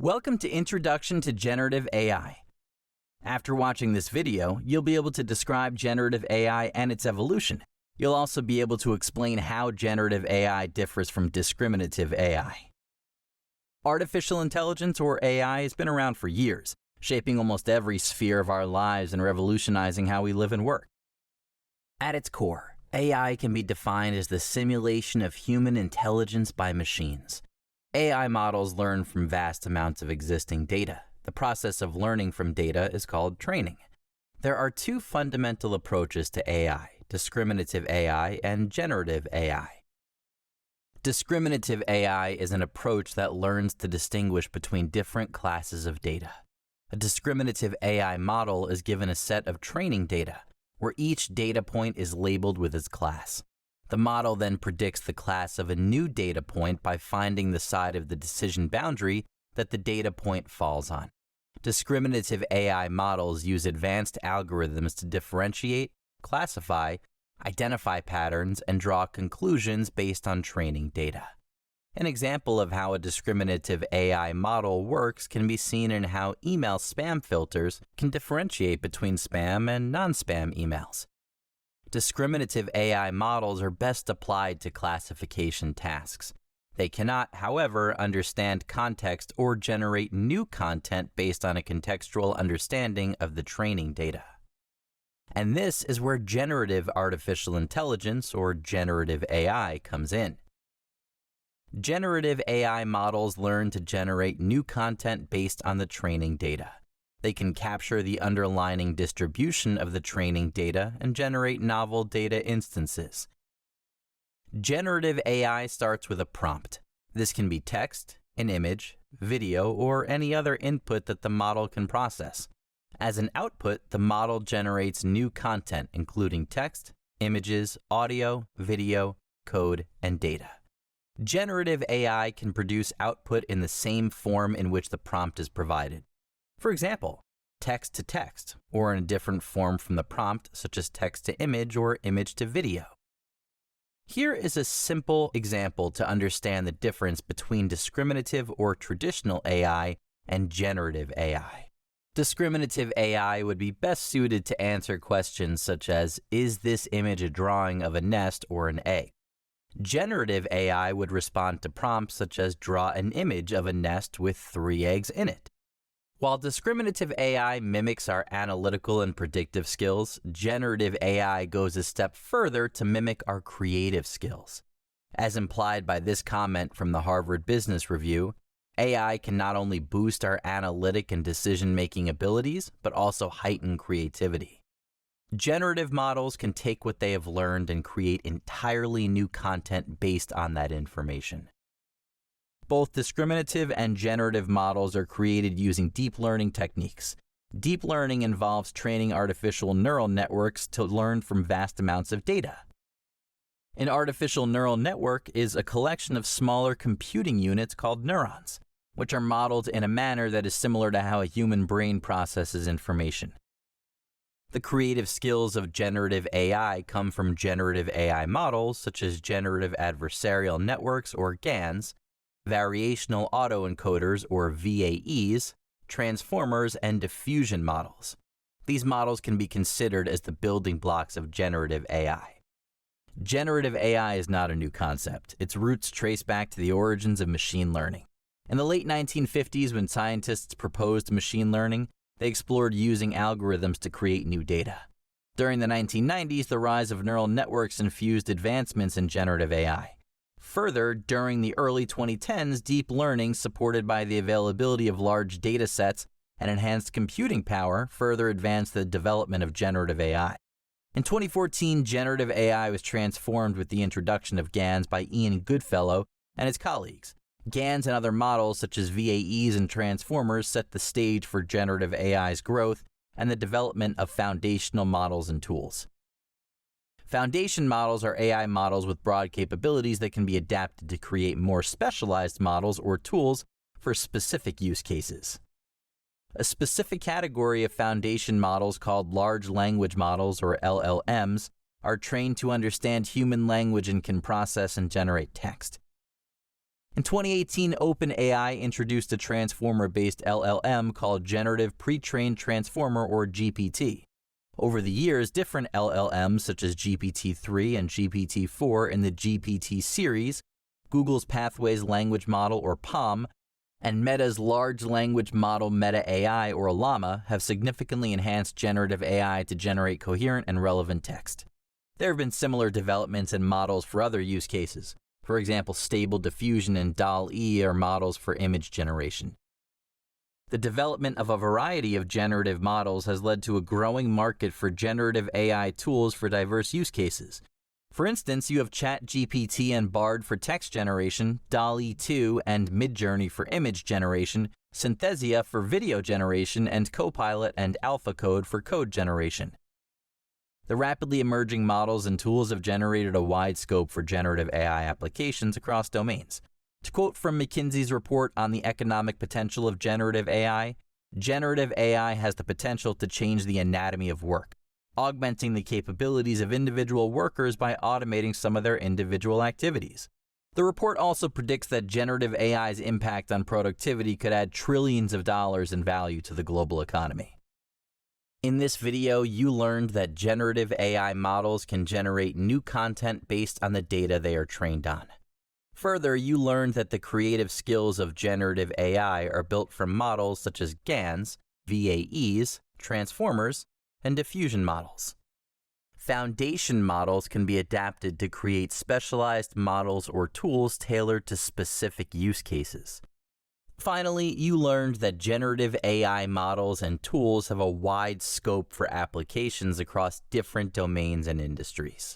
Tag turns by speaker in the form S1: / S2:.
S1: Welcome to Introduction to Generative AI. After watching this video, you'll be able to describe generative AI and its evolution. You'll also be able to explain how generative AI differs from discriminative AI. Artificial intelligence, or AI, has been around for years, shaping almost every sphere of our lives and revolutionizing how we live and work. At its core, AI can be defined as the simulation of human intelligence by machines. AI models learn from vast amounts of existing data. The process of learning from data is called training. There are two fundamental approaches to AI, discriminative AI and generative AI. Discriminative AI is an approach that learns to distinguish between different classes of data. A discriminative AI model is given a set of training data, where each data point is labeled with its class. The model then predicts the class of a new data point by finding the side of the decision boundary that the data point falls on. Discriminative AI models use advanced algorithms to differentiate, classify, identify patterns, and draw conclusions based on training data. An example of how a discriminative AI model works can be seen in how email spam filters can differentiate between spam and non-spam emails. Discriminative AI models are best applied to classification tasks. They cannot, however, understand context or generate new content based on a contextual understanding of the training data. And this is where generative artificial intelligence, or generative AI, comes in. Generative AI models learn to generate new content based on the training data. They can capture the underlying distribution of the training data and generate novel data instances. Generative AI starts with a prompt. This can be text, an image, video, or any other input that the model can process. As an output, the model generates new content, including text, images, audio, video, code, and data. Generative AI can produce output in the same form in which the prompt is provided. For example, text to text, or in a different form from the prompt, such as text to image or image to video. Here is a simple example to understand the difference between discriminative or traditional AI and generative AI. Discriminative AI would be best suited to answer questions such as, is this image a drawing of a nest or an egg? Generative AI would respond to prompts such as, draw an image of a nest with 3 eggs in it. While discriminative AI mimics our analytical and predictive skills, generative AI goes a step further to mimic our creative skills. As implied by this comment from the Harvard Business Review, AI can not only boost our analytic and decision-making abilities, but also heighten creativity. Generative models can take what they have learned and create entirely new content based on that information. Both discriminative and generative models are created using deep learning techniques. Deep learning involves training artificial neural networks to learn from vast amounts of data. An artificial neural network is a collection of smaller computing units called neurons, which are modeled in a manner that is similar to how a human brain processes information. The creative skills of generative AI come from generative AI models such as generative adversarial networks, or GANs, variational autoencoders, or VAEs, transformers, and diffusion models. These models can be considered as the building blocks of generative AI. Generative AI is not a new concept. Its roots trace back to the origins of machine learning. In the late 1950s, when scientists proposed machine learning, they explored using algorithms to create new data. During the 1990s, the rise of neural networks infused advancements in generative AI. Further, during the early 2010s, deep learning, supported by the availability of large data sets and enhanced computing power, further advanced the development of generative AI. In 2014, generative AI was transformed with the introduction of GANs by Ian Goodfellow and his colleagues. GANs and other models such as VAEs and transformers set the stage for generative AI's growth and the development of foundational models and tools. Foundation models are AI models with broad capabilities that can be adapted to create more specialized models or tools for specific use cases. A specific category of foundation models, called large language models, or LLMs, are trained to understand human language and can process and generate text. In 2018, OpenAI introduced a transformer-based LLM called Generative Pre-trained Transformer, or GPT. Over the years, different LLMs such as GPT-3 and GPT-4 in the GPT series, Google's Pathways Language Model, or PaLM, and Meta's Large Language Model Meta AI, or Llama, have significantly enhanced generative AI to generate coherent and relevant text. There have been similar developments in models for other use cases. For example, Stable Diffusion and DALL-E are models for image generation. The development of a variety of generative models has led to a growing market for generative AI tools for diverse use cases. For instance, you have ChatGPT and Bard for text generation, DALL-E 2 and Midjourney for image generation, Synthesia for video generation, and Copilot and AlphaCode for code generation. The rapidly emerging models and tools have generated a wide scope for generative AI applications across domains. To quote from McKinsey's report on the economic potential of generative AI has the potential to change the anatomy of work, augmenting the capabilities of individual workers by automating some of their individual activities. The report also predicts that generative AI's impact on productivity could add trillions of dollars in value to the global economy. In this video, you learned that generative AI models can generate new content based on the data they are trained on. Further, you learned that the creative skills of generative AI are built from models such as GANs, VAEs, transformers, and diffusion models. Foundation models can be adapted to create specialized models or tools tailored to specific use cases. Finally, you learned that generative AI models and tools have a wide scope for applications across different domains and industries.